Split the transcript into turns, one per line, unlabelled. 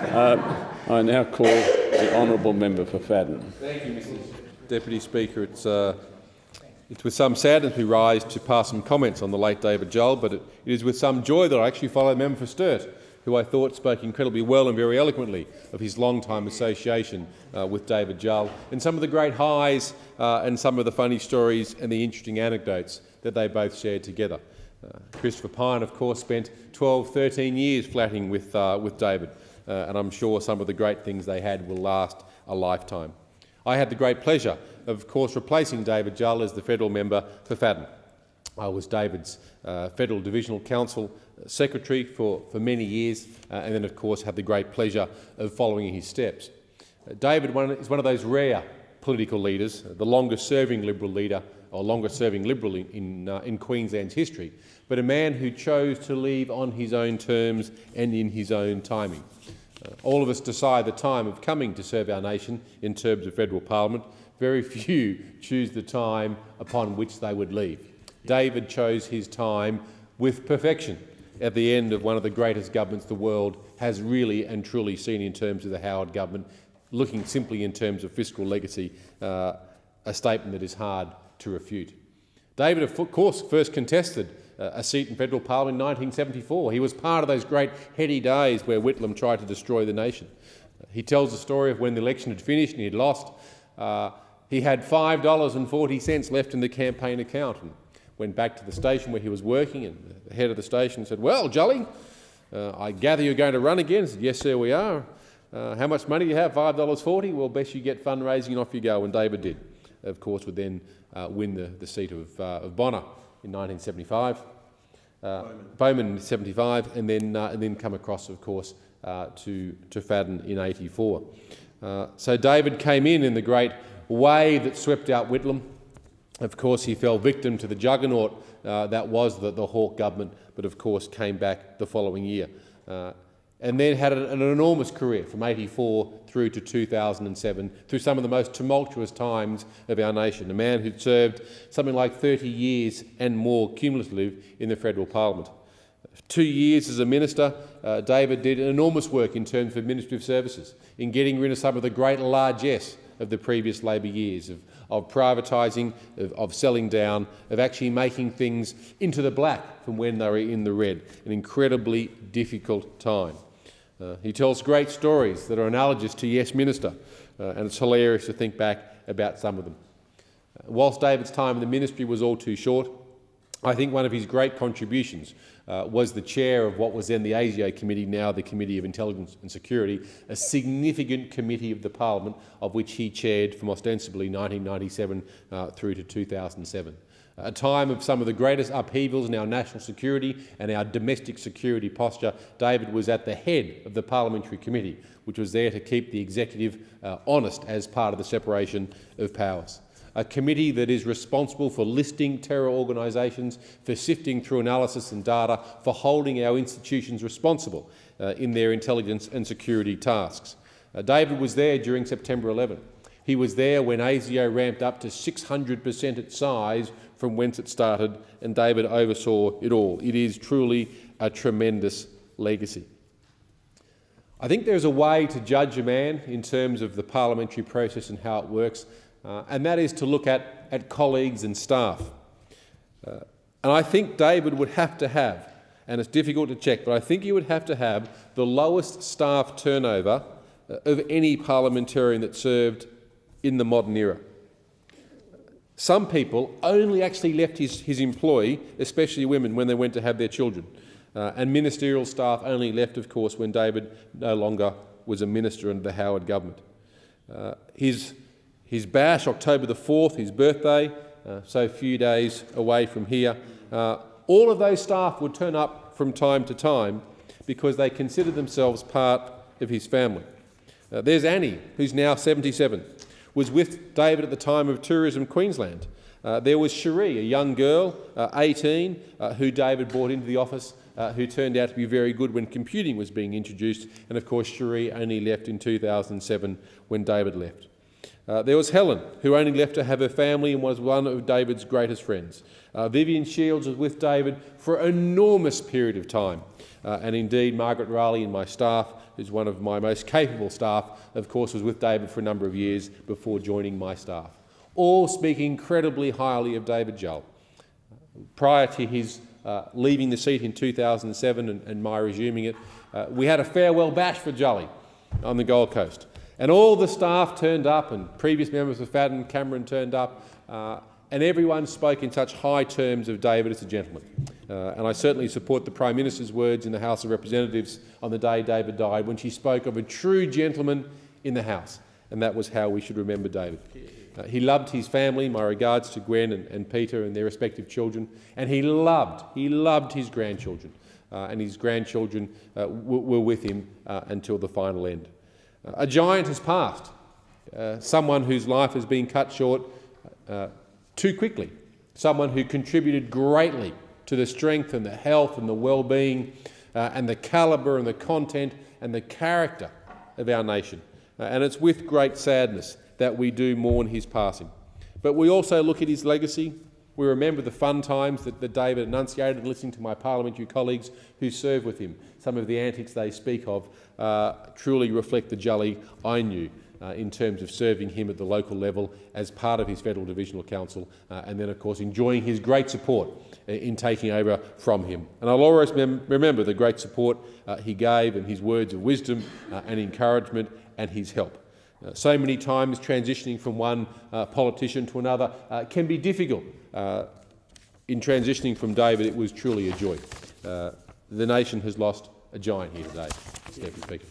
I now call the honourable member for Fadden.
Thank you, Mr. Deputy Speaker. It's with some sadness we rise to pass some comments on the late David Jull, but it is with some joy that I actually follow the member for Stuart, who I thought spoke incredibly well and very eloquently of his long-time association with David Jull and some of the great highs and some of the funny stories and the interesting anecdotes that they both shared together. Christopher Pyne, of course, spent 12, 13 years flatting with David, and I'm sure some of the great things they had will last a lifetime. I had the great pleasure of course, replacing David Jull as the federal member for Fadden. I was David's Federal Divisional Council Secretary for many years, and then, of course, had the great pleasure of following in his steps. David is one of those rare political leaders, the longest-serving Liberal leader, or longest-serving Liberal in Queensland's history, but a man who chose to leave on his own terms and in his own timing. All of us decide the time of coming to serve our nation in terms of federal parliament. Very few choose the time upon which they would leave. David chose his time with perfection at the end of one of the greatest governments the world has really and truly seen in terms of the Howard government, looking simply in terms of fiscal legacy, a statement that is hard to refute. David, of course, first contested a seat in federal parliament in 1974. He was part of those great heady days where Whitlam tried to destroy the nation. He tells the story of when the election had finished and he'd lost. He had $5.40 left in the campaign account and went back to the station where he was working, and the head of the station said, "Well, Jully, I gather you're going to run again?" He said, "Yes, sir, we are." "How much money do you have?" $5.40. "Well, best you get fundraising and off you go." And David did. Of course, would then win the seat of Bonner in 1975, Bowman in 75, and then come across, of course, to Fadden in 84. So David came in the great wave that swept out Whitlam. Of course, he fell victim to the juggernaut that was the Hawke government, but of course came back the following year. And then had an enormous career from 84 through to 2007, through some of the most tumultuous times of our nation. A man who'd served something like 30 years and more cumulative in the federal parliament. 2 years as a minister, David did enormous work in terms of administrative services, in getting rid of some of the great largesse of the previous Labor years, of privatising, of selling down, of actually making things into the black from when they were in the red. An incredibly difficult time. He tells great stories that are analogous to Yes Minister, and it's hilarious to think back about some of them. Whilst David's time in the ministry was all too short, I think one of his great contributions was the chair of what was then the ASIO Committee, now the Committee of Intelligence and Security, a significant committee of the Parliament of which he chaired from ostensibly 1997 through to 2007. A time of some of the greatest upheavals in our national security and our domestic security posture. David was at the head of the Parliamentary Committee, which was there to keep the executive honest as part of the separation of powers. A committee that is responsible for listing terror organisations, for sifting through analysis and data, for holding our institutions responsible in their intelligence and security tasks. David was there during September 11. He was there when ASIO ramped up to 600% its size from whence it started, and David oversaw it all. It is truly a tremendous legacy. I think there's a way to judge a man in terms of the parliamentary process and how it works, and that is to look at colleagues and staff. And I think David would have to have, and it's difficult to check, but I think he would have to have the lowest staff turnover of any parliamentarian that served in the modern era. Some people only actually left his employ, especially women, when they went to have their children. And ministerial staff only left, of course, when David no longer was a minister under the Howard government. His bash, October the 4th, his birthday, so few days away from here, all of those staff would turn up from time to time because they considered themselves part of his family. There's Annie, who's now 77. Was with David at the time of Tourism Queensland. There was Cherie, a young girl, 18, who David brought into the office, who turned out to be very good when computing was being introduced, and of course Cherie only left in 2007 when David left. There was Helen, who only left to have her family and was one of David's greatest friends. Vivian Shields was with David for an enormous period of time. And indeed, Margaret Raleigh and my staff, who's one of my most capable staff, of course, was with David for a number of years before joining my staff. All speak incredibly highly of David Jull. Prior to his leaving the seat in 2007 and my resuming it, we had a farewell bash for Jully on the Gold Coast. And all the staff turned up, and previous members of Fadden, Cameron turned up, and everyone spoke in such high terms of David as a gentleman. And I certainly support the Prime Minister's words in the House of Representatives on the day David died, when she spoke of a true gentleman in the House, and that was how we should remember David. He loved his family. My regards to Gwen and Peter and their respective children, and he loved his grandchildren, and his grandchildren were with him until the final end. A giant has passed, someone whose life has been cut short too quickly, someone who contributed greatly to the strength and the health and the well-being and the calibre and the content and the character of our nation. And it's with great sadness that we do mourn his passing. But we also look at his legacy. We remember the fun times that David enunciated, listening to my parliamentary colleagues who served with him. Some of the antics they speak of truly reflect the Jully I knew in terms of serving him at the local level as part of his Federal Divisional Council, and then, of course, enjoying his great support in taking over from him. And I'll always remember the great support he gave, and his words of wisdom and encouragement and his help. So many times transitioning from one politician to another can be difficult. In transitioning from David, it was truly a joy. The nation has lost a giant here today, Mr. Deputy Speaker.